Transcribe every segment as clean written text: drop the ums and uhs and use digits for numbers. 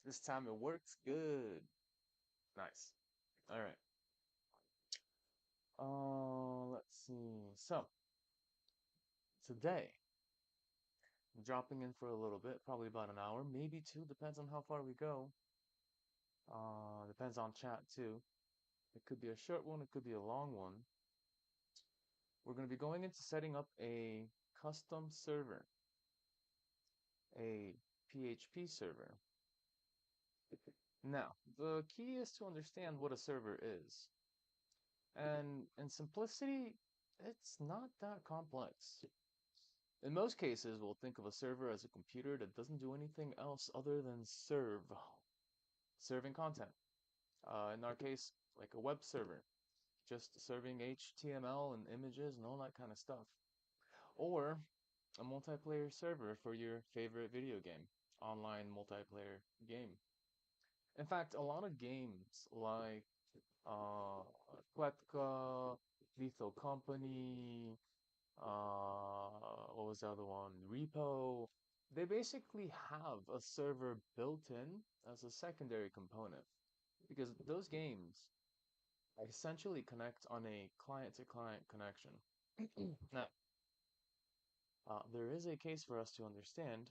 This time it works good. Nice. All right. Let's see. So today, I'm dropping in for a little bit, probably about an hour, maybe two, depends on how far we go. Depends on chat too. It could be a short one, it could be a long one. We're going to be going into setting up a custom server, a PHP server. Now, the key is to understand what a server is. And in simplicity, it's not that complex. In most cases, we'll think of a server as a computer that doesn't do anything else other than serving content. In our case, like a web server, just serving HTML and images and all that kind of stuff. Or a multiplayer server for your favorite video game, online multiplayer game. In fact, a lot of games like uh, Quetka, Lethal Company, what was the other one? Repo. They basically have a server built in as a secondary component because those games essentially connect on a client-to-client connection. Now, there is a case for us to understand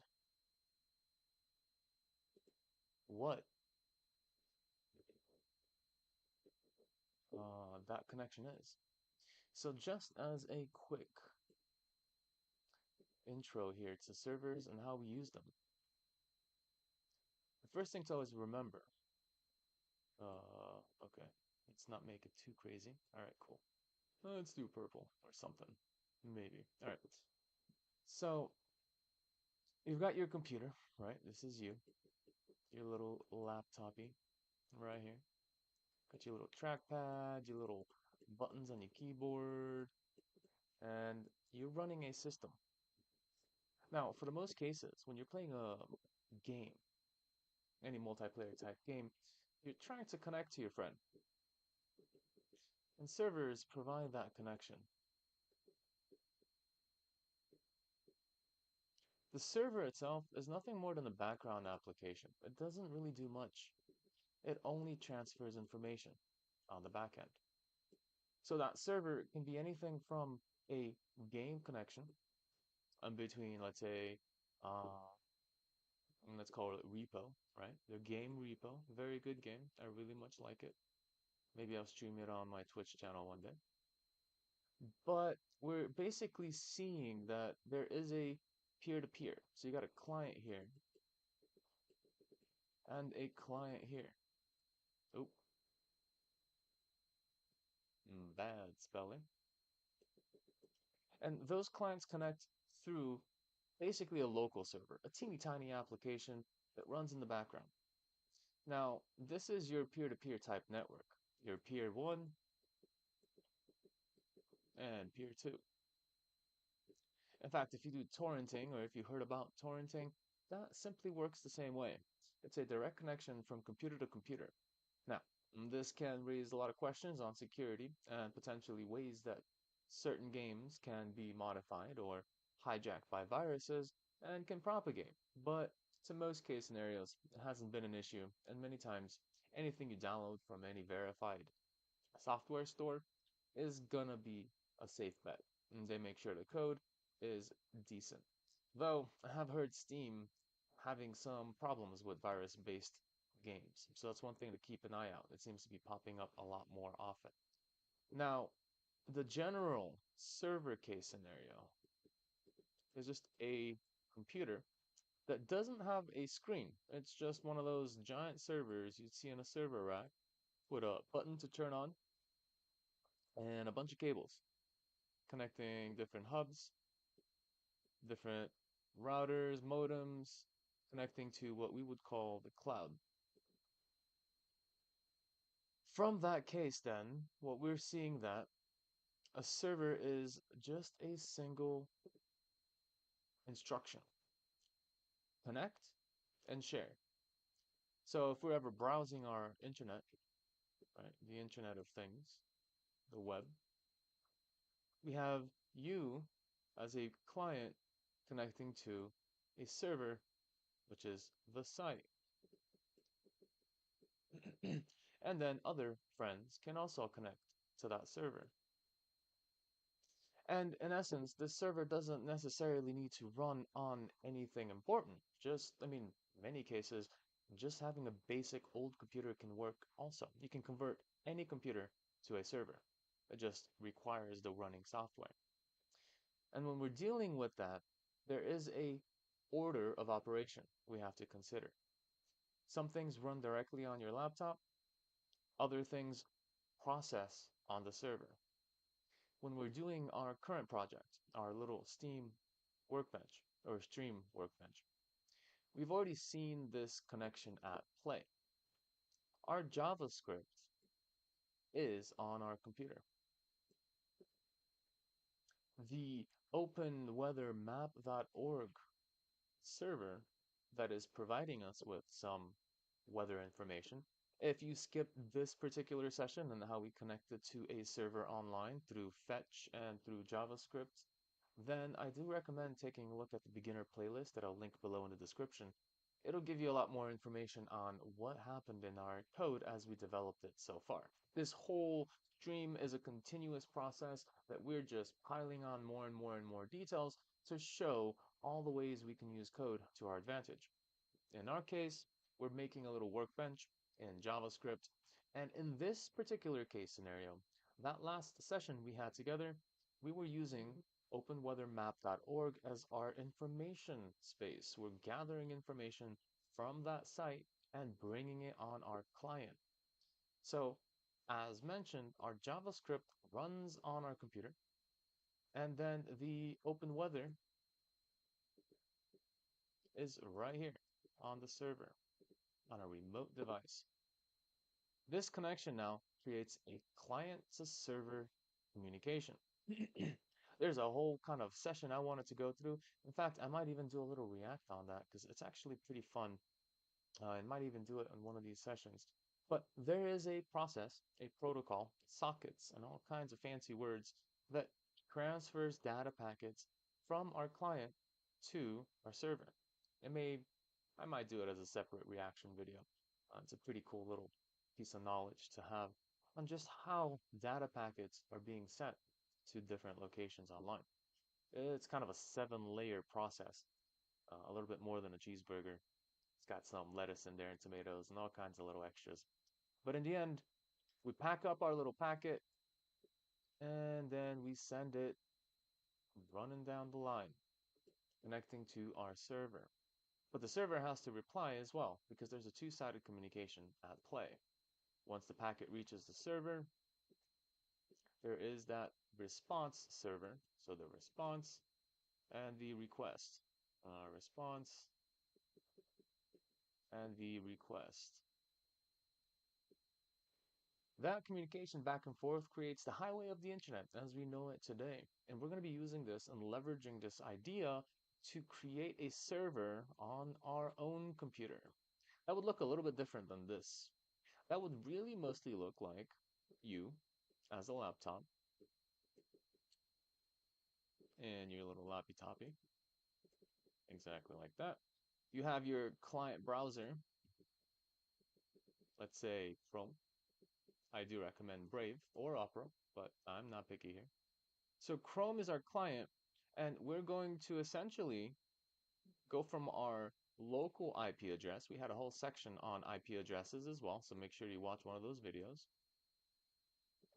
what that connection is. So just as a quick intro here to servers and how we use them, the first thing to always remember, okay, let's not make it too crazy. All right, cool. Let's do purple or something. Maybe. All right. So you've got your computer, right? This is you, your little laptopy right here. Got your little trackpad, your little buttons on your keyboard, and you're running a system. Now, for the most cases, when you're playing a game, any multiplayer type game, you're trying to connect to your friend. And servers provide that connection. The server itself is nothing more than a background application. It doesn't really do much. It only transfers information on the back end. So that server can be anything from a game connection between, let's say, uh, let's call it repo, right? The game repo, very good game. I really much like it. Maybe I'll stream it on my Twitch channel one day. But we're basically seeing that there is a peer-to-peer. So you got a client here and a client here. Oh, bad spelling. And those clients connect through basically a local server, a teeny tiny application that runs in the background. Now, this is your peer-to-peer type network, your peer 1 and peer 2. In fact, if you do torrenting or if you heard about torrenting, that simply works the same way. It's a direct connection from computer to computer. Now, this can raise a lot of questions on security and potentially ways that certain games can be modified or hijacked by viruses and can propagate. But to most case scenarios, it hasn't been an issue, and many times anything you download from any verified software store is gonna be a safe bet. And they make sure the code is decent. Though I have heard Steam having some problems with virus-based games. So that's one thing to keep an eye out. It seems to be popping up a lot more often. Now, the general server case scenario is just a computer that doesn't have a screen. It's just one of those giant servers you'd see in a server rack with a button to turn on and a bunch of cables connecting different hubs, different routers, modems, connecting to what we would call the cloud. From that case, then, what we're seeing that a server is just a single instruction. Connect and share. So if we're ever browsing our internet, right, the Internet of Things, the web, we have you as a client connecting to a server, which is the site. And then other friends can also connect to that server. And in essence, this server doesn't necessarily need to run on anything important. Just, many cases, just having a basic old computer can work also. You can convert any computer to a server. It just requires the running software. And when we're dealing with that, there is a order of operation we have to consider. Some things run directly on your laptop, other things process on the server. When we're doing our current project, our little Steam workbench or Stream workbench, we've already seen this connection at play. Our JavaScript is on our computer. The openweathermap.org server that is providing us with some weather information. If you skip this particular session and how we connect it to a server online through fetch and through JavaScript, then I do recommend taking a look at the beginner playlist that I'll link below in the description. It'll give you a lot more information on what happened in our code as we developed it so far. This whole stream is a continuous process that we're just piling on more and more and more details to show all the ways we can use code to our advantage. In our case, we're making a little workbench in JavaScript. And in this particular case scenario, that last session we had together, we were using openweathermap.org as our information space. We're gathering information from that site and bringing it on our client. So, as mentioned, our JavaScript runs on our computer, and then the open weather is right here on the server on a remote device. This connection now creates a client to server communication. There's a whole kind of session I wanted to go through. In fact, I might even do a little react on that because it's actually pretty fun. I might even do it on one of these sessions. But there is a process, a protocol, sockets, and all kinds of fancy words that transfers data packets from our client to our server. It may, I might do it as a separate reaction video. It's a pretty cool little piece of knowledge to have on just how data packets are being sent to different locations online. It's kind of a 7-layer process, a little bit more than a cheeseburger. It's got some lettuce in there and tomatoes and all kinds of little extras. But in the end, we pack up our little packet and then we send it running down the line, connecting to our server. But the server has to reply as well because there's a two-sided communication at play. Once the packet reaches the server, there is that response server. So the response and the request. Response and the request. That communication back and forth creates the highway of the internet as we know it today. And we're going to be using this and leveraging this idea to create a server on our own computer. That would look a little bit different than this. That would really mostly look like you as a laptop and your little lappy toppy. Exactly like that. You have your client browser, let's say Chrome. I do recommend Brave or Opera, but I'm not picky here. So Chrome is our client, and we're going to essentially go from our local IP address. We had a whole section on IP addresses as well, so make sure you watch one of those videos.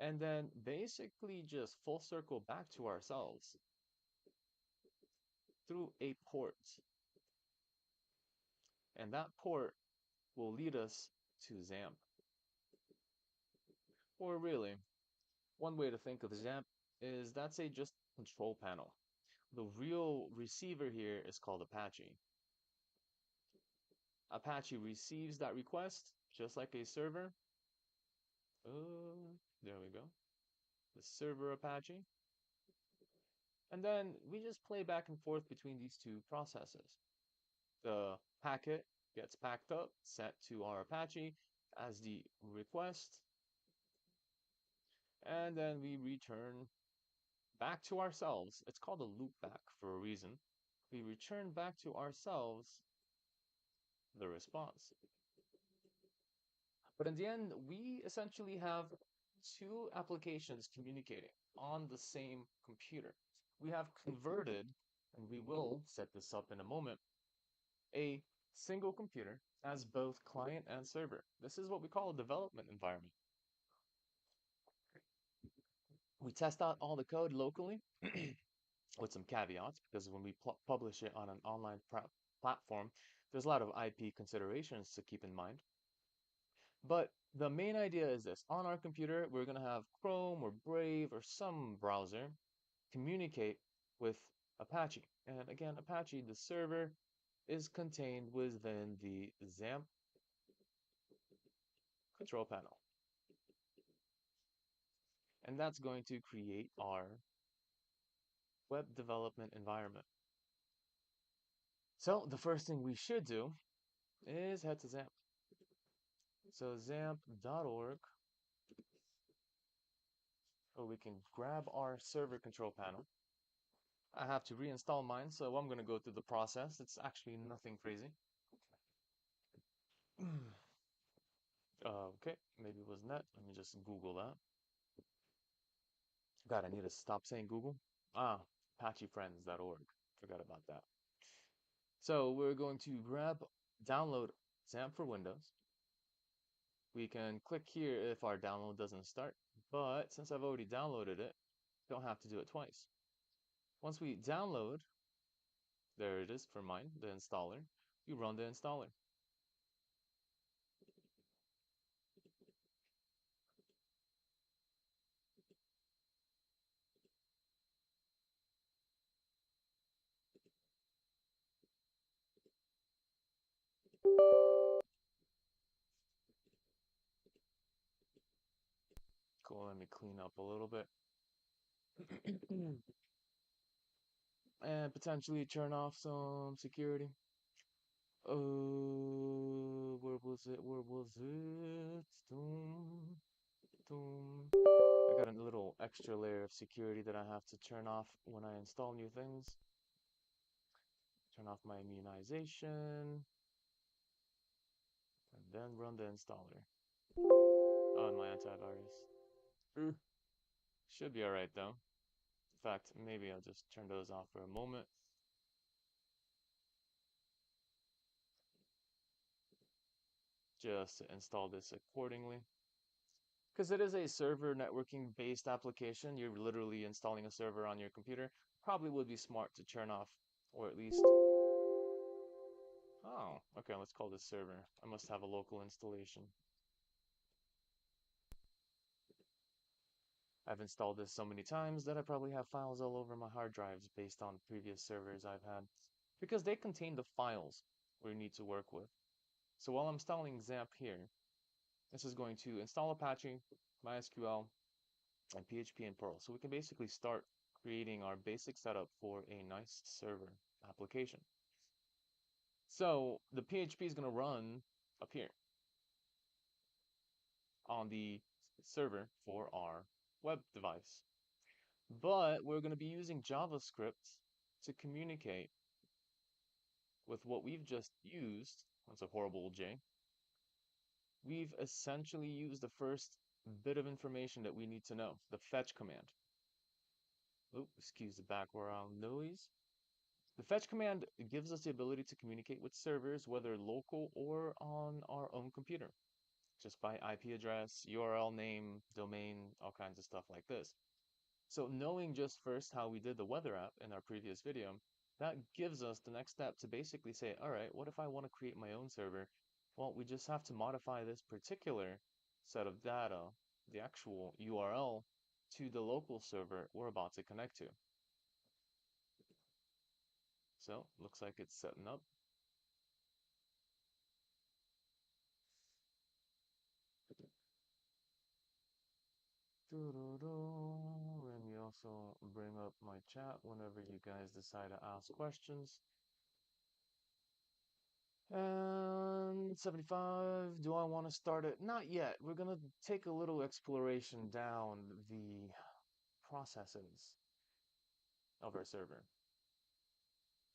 And then basically just full circle back to ourselves through a port. And that port will lead us to XAMPP. Or really, one way to think of XAMPP is that's a just control panel. The real receiver here is called Apache. Apache receives that request just like a server. There we go. The server Apache. And then we just play back and forth between these two processes. The packet gets packed up, sent to our Apache as the request, and then we return back to ourselves. It's called a loopback for a reason. We return back to ourselves the response. But in the end, we essentially have two applications communicating on the same computer. We have converted, and we will set this up in a moment, a single computer as both client and server. This is what we call a development environment. We test out all the code locally with some caveats because when we publish it on an online platform, there's a lot of IP considerations to keep in mind. But the main idea is this. On our computer, we're going to have Chrome or Brave or some browser communicate with Apache. And again, Apache, the server, is contained within the XAMPP control panel. And that's going to create our web development environment. So the first thing we should do is head to XAMPP. So XAMPP.org, or we can grab our server control panel. I have to reinstall mine, so I'm going to go through the process. It's actually nothing crazy. Okay, maybe it was net. Let me just Google that. God, I need to stop saying Google. Ah, ApacheFriends.org. Forgot about that. So we're going to download XAMPP for Windows. We can click here if our download doesn't start, but since I've already downloaded it, don't have to do it twice. Once we download, there it is for mine, the installer, you run the installer. Cool, let me clean up a little bit. And potentially turn off some security. Oh, where was it? Where was it? Doom, doom. I got a little extra layer of security that I have to turn off when I install new things. Turn off my immunization, and then run the installer on my antivirus. Should be alright though. In fact, maybe I'll just turn those off for a moment. Just to install this accordingly. Because it is a server networking based application, you're literally installing a server on your computer. Probably would be smart to turn off, or at least, oh, okay, let's call this server. I must have a local installation. I've installed this so many times that I probably have files all over my hard drives based on previous servers I've had, because they contain the files we need to work with. So while I'm installing XAMPP here, this is going to install Apache, MySQL, and PHP and Perl. So we can basically start creating our basic setup for a nice server application. So the PHP is going to run up here on the server for our web device. But we're going to be using JavaScript to communicate with what we've just used. That's a horrible J. We've essentially used the first bit of information that we need to know, the fetch command. Oh, excuse the background noise. The fetch command gives us the ability to communicate with servers, whether local or on our own computer, just by IP address, URL name, domain, all kinds of stuff like this. So knowing just first how we did the weather app in our previous video, that gives us the next step to basically say, all right, what if I want to create my own server? Well, we just have to modify this particular set of data, the actual URL, to the local server we're about to connect to. So looks like it's setting up. Let me also bring up my chat whenever you guys decide to ask questions. And 75, do I want to start it? Not yet. We're going to take a little exploration down the processes of our server.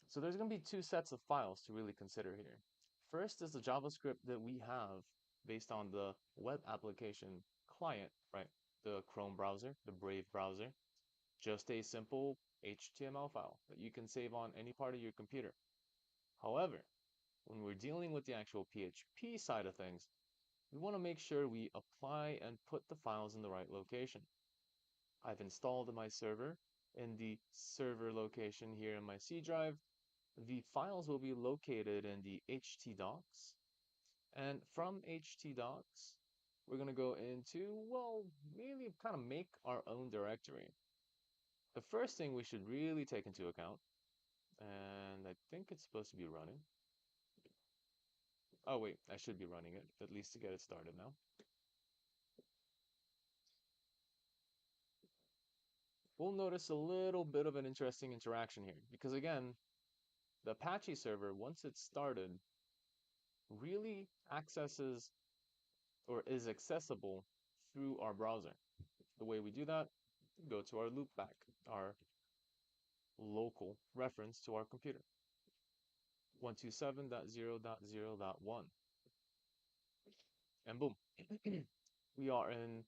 So there's going to be two sets of files to really consider here. First is the JavaScript that we have based on the web application client, right? The Chrome browser, the Brave browser, just a simple HTML file that you can save on any part of your computer. However, when we're dealing with the actual PHP side of things, we want to make sure we apply and put the files in the right location. I've installed my server in the server location here in my C drive. The files will be located in the htdocs. And from htdocs, we're going to go into, well, really kind of make our own directory. The first thing we should really take into account, and I think it's supposed to be running. Oh wait, I should be running it, at least to get it started now. We'll notice a little bit of an interesting interaction here, because again, the Apache server, once it's started, really accesses or is accessible through our browser. The way we do that, go to our loopback, our local reference to our computer, 127.0.0.1, and boom, we are in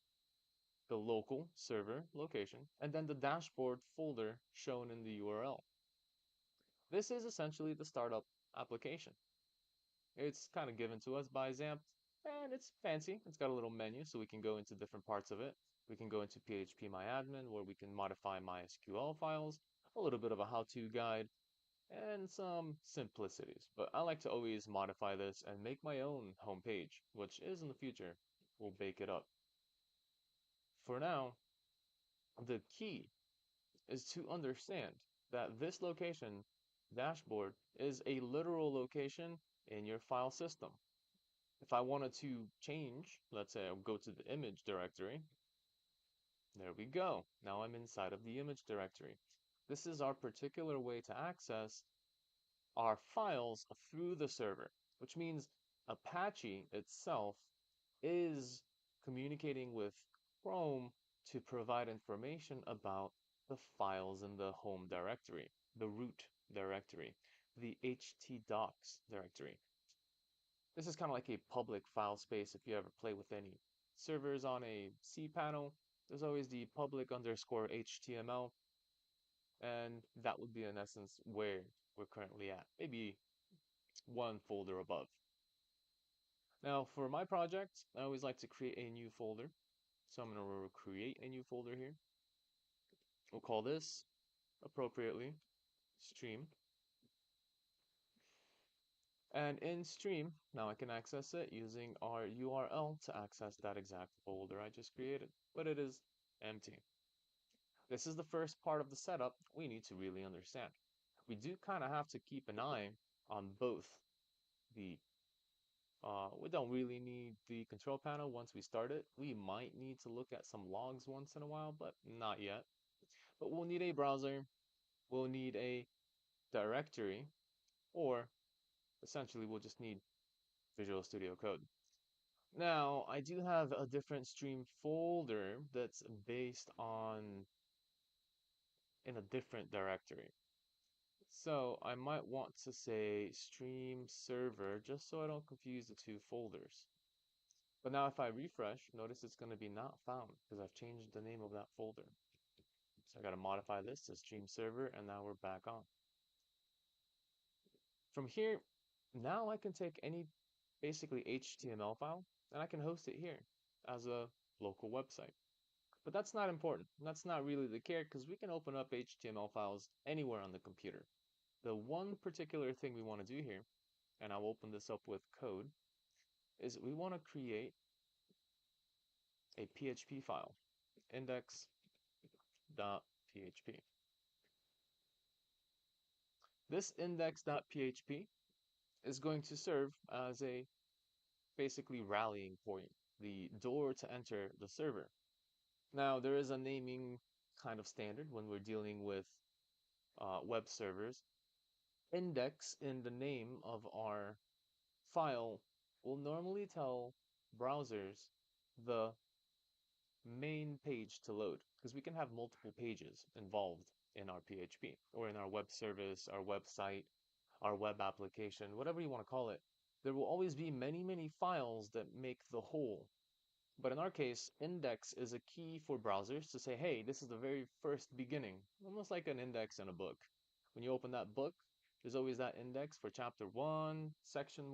the local server location, and then the dashboard folder shown in the URL. This is essentially the startup application. It's kind of given to us by XAMPP, and it's fancy. It's got a little menu so we can go into different parts of it. We can go into PHP where we can modify MySQL files, a little bit of a how-to guide, and some simplicities. But I like to always modify this and make my own homepage, which is in the future. We'll bake it up. For now, the key is to understand that this location, dashboard, is a literal location in your file system. If I wanted to change, let's say I'll go to the image directory, there we go. Now I'm inside of the image directory. This is our particular way to access our files through the server, which means Apache itself is communicating with Chrome to provide information about the files in the home directory, the root directory, the htdocs directory. This is kind of like a public file space if you ever play with any servers on a cPanel. There's always the public underscore HTML, and that would be in essence where we're currently at, maybe one folder above. Now for my project, I always like to create a new folder. So I'm going to create a new folder here. We'll call this appropriately stream. And in stream, now I can access it using our URL to access that exact folder I just created, but it is empty. This is the first part of the setup we need to really understand. We do kind of have to keep an eye on both the we don't really need the control panel once we start it. We might need to look at some logs once in a while, but not yet. But we'll need a browser, we'll need a directory, or essentially we'll just need Visual Studio Code. Now, I do have a different stream folder that's based on in a different directory. So I might want to say stream server just so I don't confuse the two folders. But now if I refresh, notice it's going to be not found because I've changed the name of that folder. So I got to modify this to stream server, and now we're back on. From here, now I can take any basically HTML file and I can host it here as a local website. But that's not important. That's not really the care because we can open up HTML files anywhere on the computer. The one particular thing we want to do here, and I'll open this up with code, is we want to create a PHP file, index.php. This index.php is going to serve as a basically rallying point, the door to enter the server. Now, there is a naming kind of standard when we're dealing with web servers. Index in the name of our file will normally tell browsers the main page to load because we can have multiple pages involved in our PHP or in our web service, our website, our web application, whatever you want to call it. There will always be many, many files that make the whole. But in our case, index is a key for browsers to say, hey, this is the very first beginning, almost like an index in a book. When you open that book, there's always that index for chapter 1, section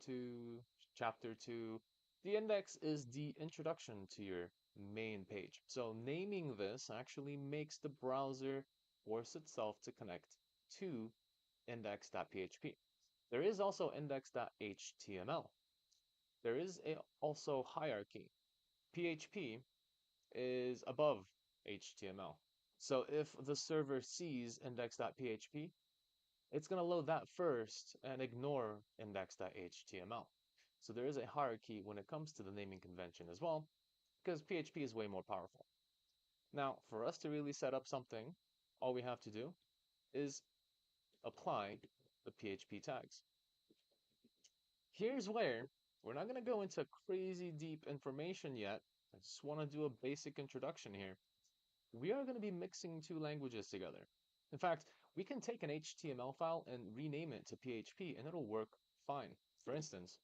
2, chapter 2. The index is the introduction to your main page. So naming this actually makes the browser force itself to connect to index.php. There is also index.html. There is also hierarchy. PHP is above HTML. So if the server sees index.php, it's going to load that first and ignore index.html. So there is a hierarchy when it comes to the naming convention as well, because PHP is way more powerful. Now, for us to really set up something, all we have to do is apply the PHP tags. Here's where we're not going to go into crazy deep information yet. I just want to do a basic introduction here. We are going to be mixing two languages together. In fact, we can take an HTML file and rename it to PHP and it'll work fine. For instance,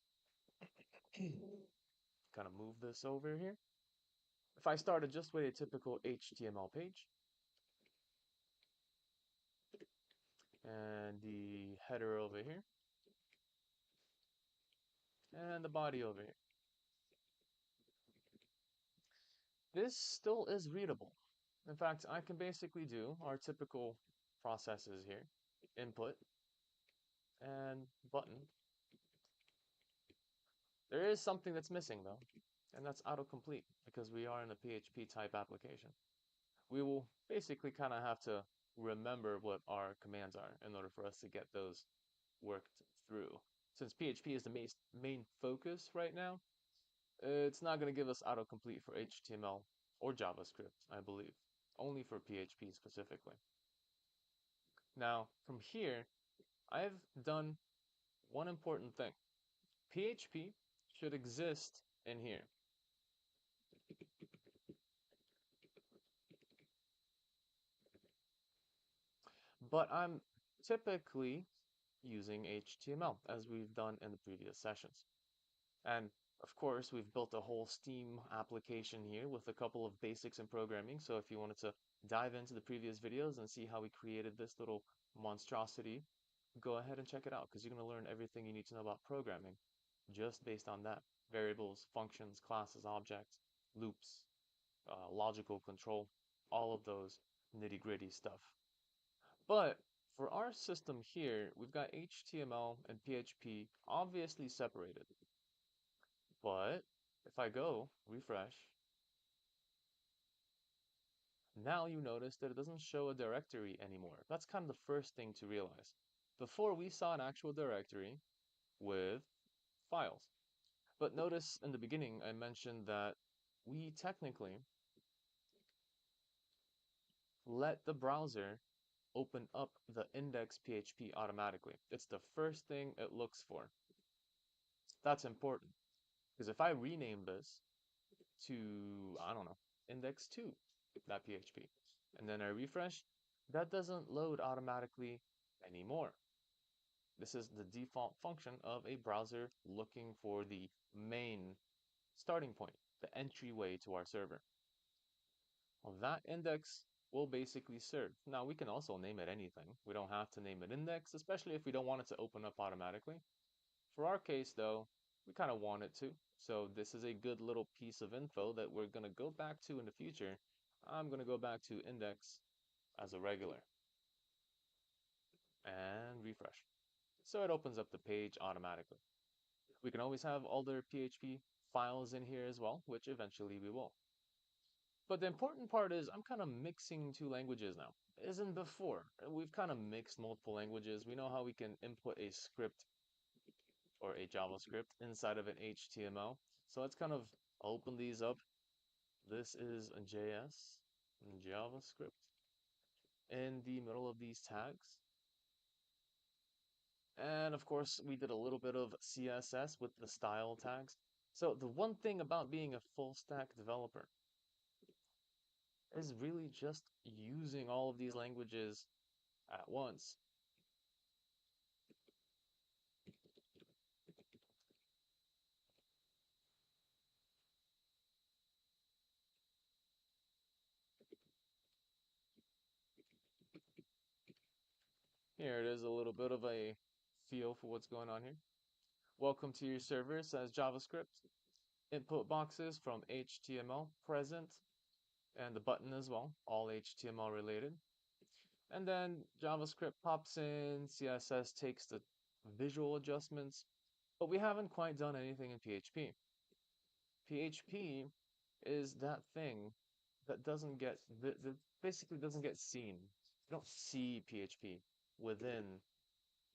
kind of move this over here. If I started just with a typical HTML page and the header over here and the body over here, this still is readable. In fact, I can basically do our typical processes here, input and button. There is something that's missing though, and that's autocomplete because we are in a PHP type application. We will basically kind of have to remember what our commands are in order for us to get those worked through. Since PHP is the main focus right now, it's not going to give us autocomplete for HTML or JavaScript, I believe, only for PHP specifically. Now, from here, I've done one important thing. PHP should exist in here. But I'm typically using HTML as we've done in the previous sessions. And of course, we've built a whole Steam application here with a couple of basics in programming. So if you wanted to dive into the previous videos and see how we created this little monstrosity, go ahead and check it out because you're going to learn everything you need to know about programming just based on that. Variables, functions, classes, objects, loops, logical control, all of those nitty-gritty stuff. But for our system here, we've got HTML and PHP obviously separated. But if I go refresh, now you notice that it doesn't show a directory anymore. That's kind of the first thing to realize. Before we saw an actual directory with files. But notice in the beginning I mentioned that we technically let the browser open up the index PHP automatically. It's the first thing it looks for. That's important because if I rename this to, I don't know, index2.php, and then I refresh, that doesn't load automatically anymore. This is the default function of a browser looking for the main starting point, the entryway to our server. Well, that index will basically serve. Now, we can also name it anything. We don't have to name it index, especially if we don't want it to open up automatically. For our case, though, we kind of want it to. So this is a good little piece of info that we're going to go back to in the future. I'm going to go back to index as a regular and refresh. So it opens up the page automatically. We can always have other PHP files in here as well, which eventually we will. But the important part is I'm kind of mixing two languages now. Isn't before. We've kind of mixed multiple languages. We know how we can input a script or a JavaScript inside of an HTML. So let's kind of open these up. This is a JS and JavaScript in the middle of these tags. And of course, we did a little bit of CSS with the style tags. So the one thing about being a full stack developer is really just using all of these languages at once. Here it is, a little bit of a feel for what's going on here. Welcome to your server, says JavaScript. Input boxes from HTML present, and the button as well, all HTML related. And then JavaScript pops in, CSS takes the visual adjustments, but we haven't quite done anything in PHP. PHP is that thing that doesn't get that basically doesn't get seen. You don't see PHP within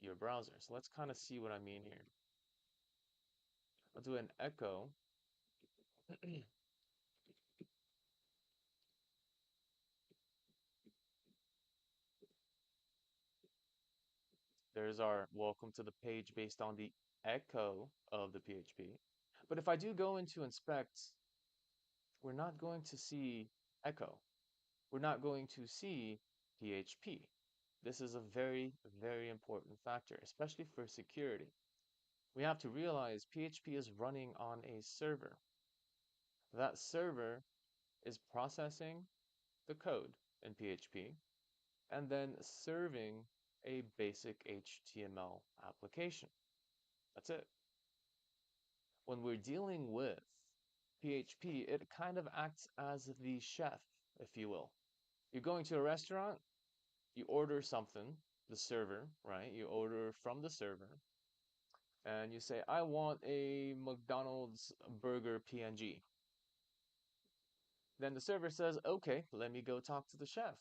your browser. So let's kind of see what I mean here. I'll do an echo. There's our welcome to the page based on the echo of the PHP. But if I do go into inspect, we're not going to see echo. We're not going to see PHP. This is a very, very important factor, especially for security. We have to realize PHP is running on a server. That server is processing the code in PHP and then serving a basic HTML application. That's it. When we're dealing with PHP, it kind of acts as the chef, if you will. You're going to a restaurant, you order something, the server, right? You order from the server, and you say, I want a McDonald's burger PNG. Then the server says, okay, let me go talk to the chef.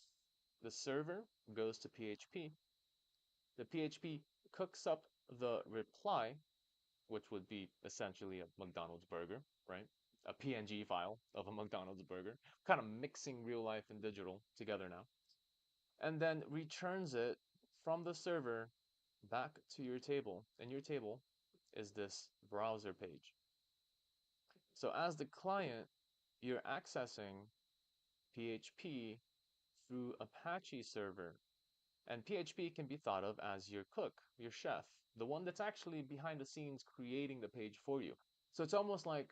The server goes to PHP. The PHP cooks up the reply, which would be essentially a McDonald's burger, right? A PNG file of a McDonald's burger, kind of mixing real life and digital together now, and then returns it from the server back to your table. And your table is this browser page. So as the client, you're accessing PHP through Apache server. And PHP can be thought of as your cook, your chef, the one that's actually behind the scenes creating the page for you. So it's almost like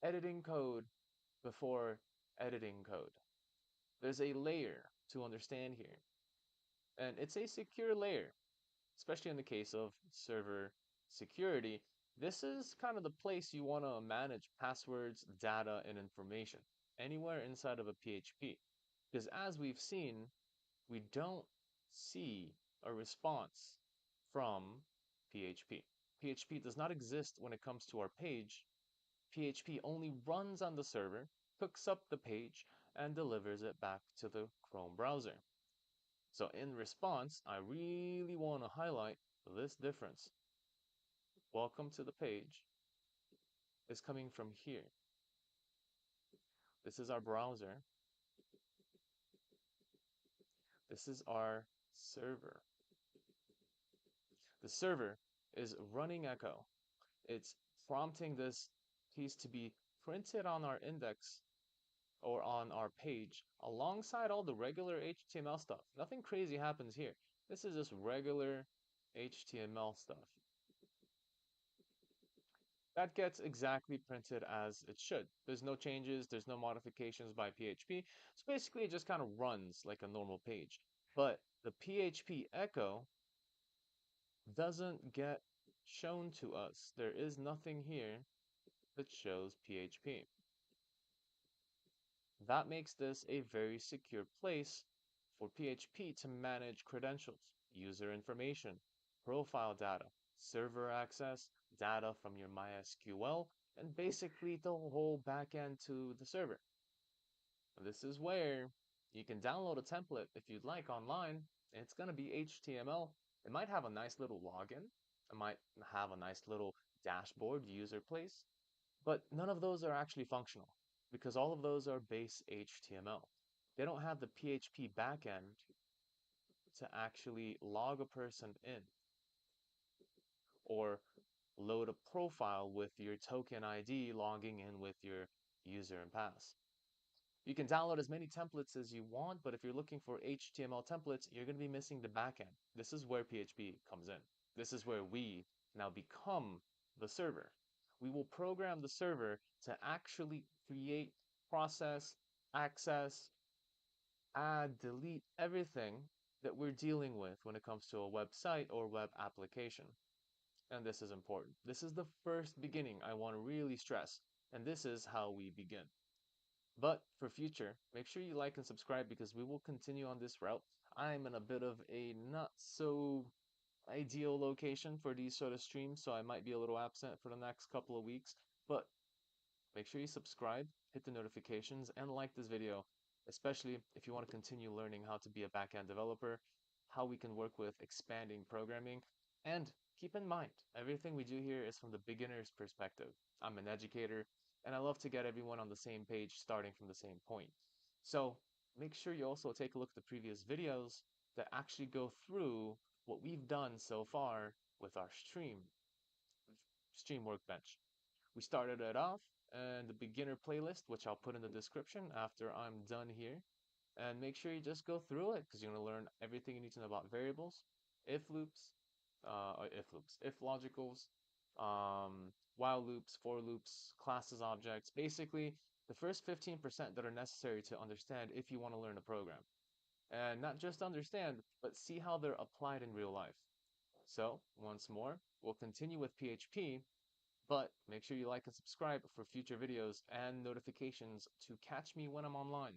editing code before editing code. There's a layer to understand here, and it's a secure layer, especially in the case of server security. This is kind of the place you want to manage passwords, data, and information anywhere inside of a PHP. Because as we've seen, we don't see a response from PHP. PHP does not exist when it comes to our page. PHP only runs on the server, cooks up the page, and delivers it back to the Chrome browser. So in response, I really want to highlight this difference. Welcome to the page is coming from here. This is our browser. This is our server. The server is running echo. It's prompting this piece to be printed on our index or on our page alongside all the regular HTML stuff. Nothing crazy happens here. This is just regular HTML stuff. That gets exactly printed as it should. There's no changes, there's no modifications by PHP. So basically it just kind of runs like a normal page. But the PHP echo doesn't get shown to us. There is nothing here that shows PHP. That makes this a very secure place for PHP to manage credentials, user information, profile data, server access, data from your MySQL, and basically the whole backend to the server. This is where you can download a template if you'd like online. It's going to be HTML. It might have a nice little login. It might have a nice little dashboard user place, but none of those are actually functional because all of those are base HTML. They don't have the PHP backend to actually log a person in or load a profile with your token ID logging in with your user and pass. You can download as many templates as you want, but if you're looking for HTML templates, you're going to be missing the backend. This is where PHP comes in. This is where we now become the server. We will program the server to actually create, process, access, add, delete everything that we're dealing with when it comes to a website or web application. And this is important. This is the first beginning I want to really stress, and this is how we begin. But for future, make sure you like and subscribe because we will continue on this route. I'm in a bit of a not so ideal location for these sort of streams, so I might be a little absent for the next couple of weeks. But make sure you subscribe, hit the notifications, and like this video, especially if you want to continue learning how to be a backend developer, how we can work with expanding programming, and keep in mind, everything we do here is from the beginner's perspective. I'm an educator, and I love to get everyone on the same page starting from the same point. So make sure you also take a look at the previous videos that actually go through what we've done so far with our stream workbench. We started it off and the beginner playlist, which I'll put in the description after I'm done here. And make sure you just go through it because you're going to learn everything you need to know about variables, if loops, if logicals, while loops, for loops, classes, objects. Basically, the first 15% that are necessary to understand if you want to learn a program. And not just understand, but see how they're applied in real life. So, once more, we'll continue with PHP, but make sure you like and subscribe for future videos and notifications to catch me when I'm online.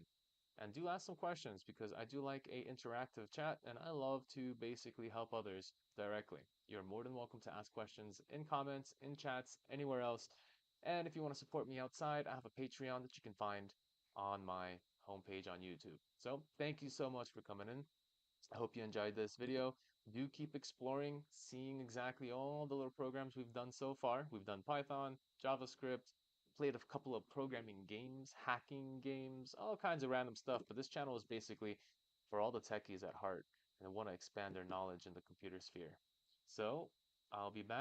And do ask some questions because I do like a interactive chat and I love to basically help others directly. You're more than welcome to ask questions in comments, in chats, anywhere else. And if you want to support me outside, I have a Patreon that you can find on my homepage on YouTube. So thank you so much for coming in. I hope you enjoyed this video. Do keep exploring, seeing exactly all the little programs we've done so far. We've done Python, JavaScript, played a couple of programming games, hacking games, all kinds of random stuff. But this channel is basically for all the techies at heart and want to expand their knowledge in the computer sphere. So I'll be back.